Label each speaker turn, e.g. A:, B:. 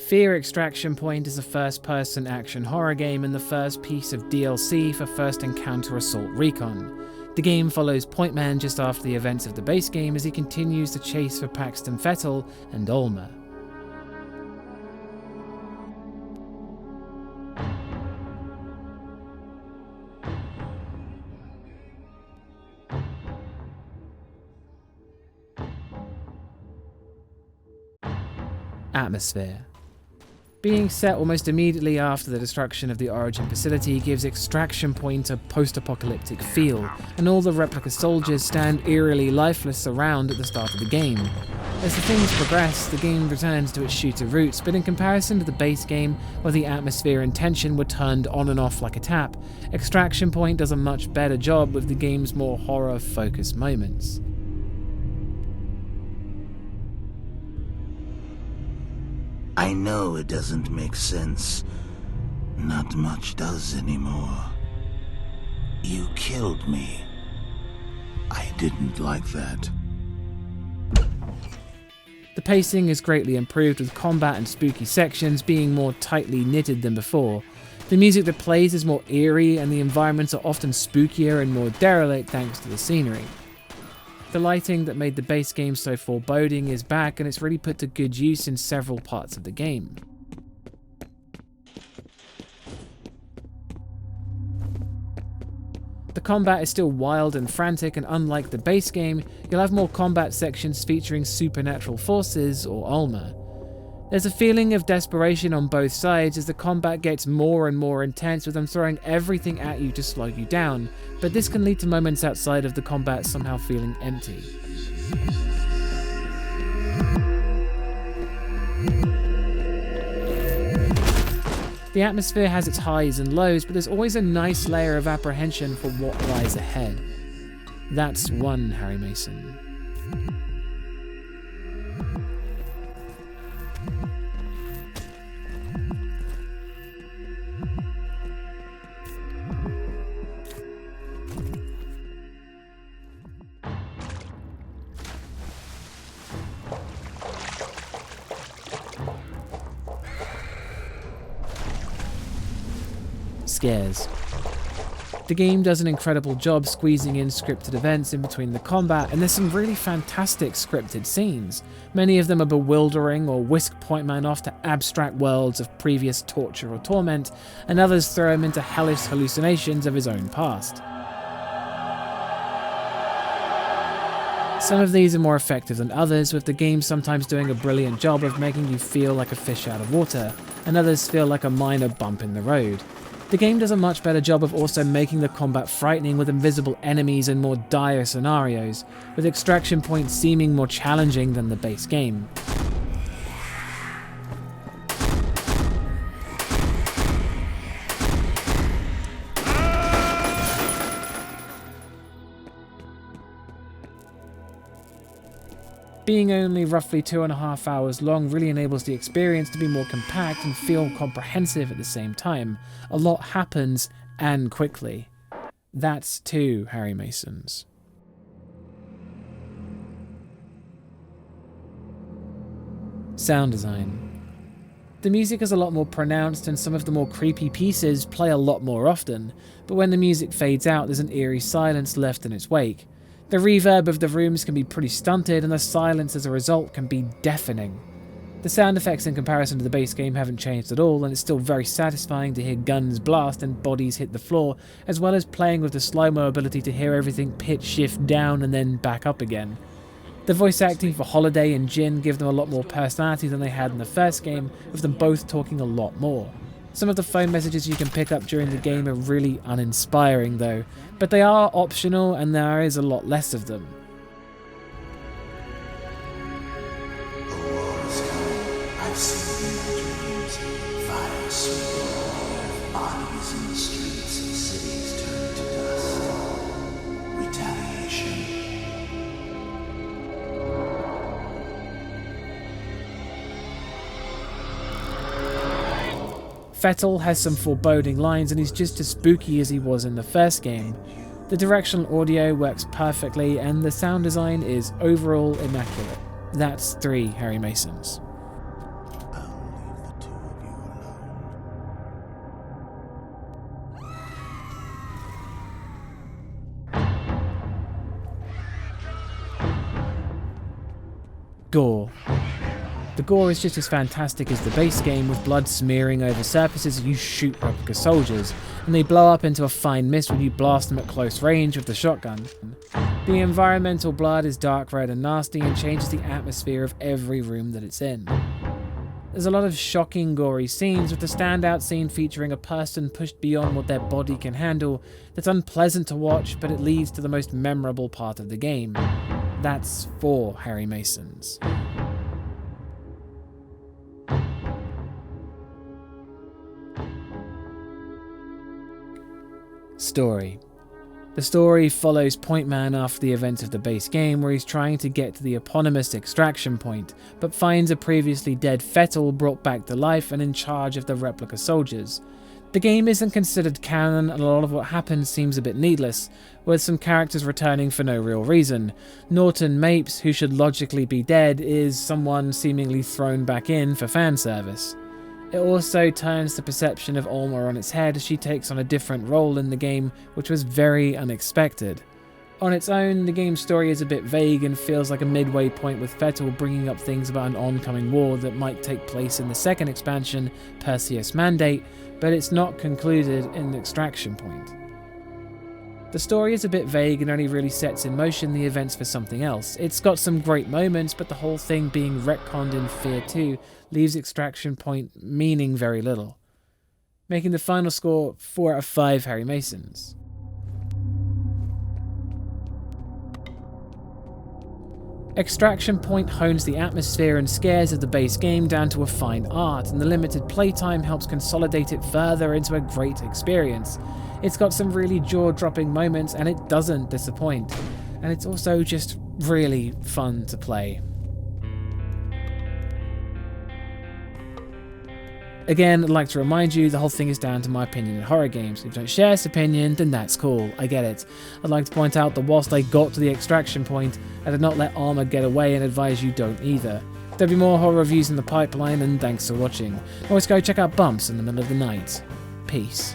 A: F.E.A.R Extraction Point is a first-person action horror game and the first piece of DLC for First Encounter Assault Recon. The game follows Point Man just after the events of the base game as he continues the chase for Paxton Fettel and Alma. Atmosphere. Being set almost immediately after the destruction of the Origin facility gives Extraction Point a post-apocalyptic feel, and all the replica soldiers stand eerily lifeless around at the start of the game. As the things progress, the game returns to its shooter roots, but in comparison to the base game, where the atmosphere and tension were turned on and off like a tap, Extraction Point does a much better job with the game's more horror-focused moments.
B: I know it doesn't make sense. Not much does anymore. You killed me. I didn't like that.
A: The pacing is greatly improved, with combat and spooky sections being more tightly knitted than before. The music that plays is more eerie, and the environments are often spookier and more derelict thanks to the scenery. The lighting that made the base game so foreboding is back, and it's really put to good use in several parts of the game. The combat is still wild and frantic, and unlike the base game, you'll have more combat sections featuring supernatural forces or Alma. There's a feeling of desperation on both sides as the combat gets more and more intense, with them throwing everything at you to slow you down, but this can lead to moments outside of the combat somehow feeling empty. The atmosphere has its highs and lows, but there's always a nice layer of apprehension for what lies ahead. That's one Harry Mason. Scares. The game does an incredible job squeezing in scripted events in between the combat, and there's some really fantastic scripted scenes. Many of them are bewildering or whisk Point Man off to abstract worlds of previous torture or torment, and others throw him into hellish hallucinations of his own past. Some of these are more effective than others, with the game sometimes doing a brilliant job of making you feel like a fish out of water, and others feel like a minor bump in the road. The game does a much better job of also making the combat frightening with invisible enemies and more dire scenarios, with Extraction Point seeming more challenging than the base game. Being only roughly 2.5 hours long really enables the experience to be more compact and feel comprehensive at the same time. A lot happens, and quickly. That's 2 Harry Masons. Sound design. The music is a lot more pronounced, and some of the more creepy pieces play a lot more often, but when the music fades out, there's an eerie silence left in its wake. The reverb of the rooms can be pretty stunted, and the silence as a result can be deafening. The sound effects in comparison to the base game haven't changed at all, and it's still very satisfying to hear guns blast and bodies hit the floor, as well as playing with the slow-mo ability to hear everything pitch shift down and then back up again. The voice acting for Holiday and Jin give them a lot more personality than they had in the first game, with them both talking a lot more. Some of the phone messages you can pick up during the game are really uninspiring though, but they are optional and there is a lot less of them.
B: The war is coming. I've seen it in my dreams. Fire sweeping over, bodies in the streets and cities turned to dust. Retaliation.
A: Fettel has some foreboding lines and he's just as spooky as he was in the first game. The directional audio works perfectly and the sound design is overall immaculate. That's 3 Harry Masons.
B: I'll leave the
A: Gore. The gore is just as fantastic as the base game, with blood smearing over surfaces as you shoot replica soldiers, and they blow up into a fine mist when you blast them at close range with the shotgun. The environmental blood is dark red and nasty and changes the atmosphere of every room that it's in. There's a lot of shocking, gory scenes, with the standout scene featuring a person pushed beyond what their body can handle that's unpleasant to watch, but it leads to the most memorable part of the game. That's 4 Harry Masons. Story. The story follows Point Man after the events of the base game, where he's trying to get to the eponymous extraction point, but finds a previously dead Fettel brought back to life and in charge of the replica soldiers. The game isn't considered canon, and a lot of what happens seems a bit needless, with some characters returning for no real reason. Norton Mapes, who should logically be dead, is someone seemingly thrown back in for fan service. It also turns the perception of Alma on its head as she takes on a different role in the game, which was very unexpected. On its own, the game's story is a bit vague and feels like a midway point, with Fettel bringing up things about an oncoming war that might take place in the second expansion, Perseus Mandate, but it's not concluded in the extraction point. The story is a bit vague and only really sets in motion the events for something else. It's got some great moments, but the whole thing being retconned in F.E.A.R 2 leaves Extraction Point meaning very little, making the final score 4 out of 5 Harry Masons. Extraction Point hones the atmosphere and scares of the base game down to a fine art, and the limited playtime helps consolidate it further into a great experience. It's got some really jaw-dropping moments, and it doesn't disappoint, and it's also just really fun to play. Again, I'd like to remind you, the whole thing is down to my opinion in horror games. If you don't share this opinion, then that's cool, I get it. I'd like to point out that whilst I got to the extraction point, I did not let Alma get away, and advise you don't either. There'll be more horror reviews in the pipeline, and thanks for watching. Always go check out Bumps in the Middle of the Night. Peace.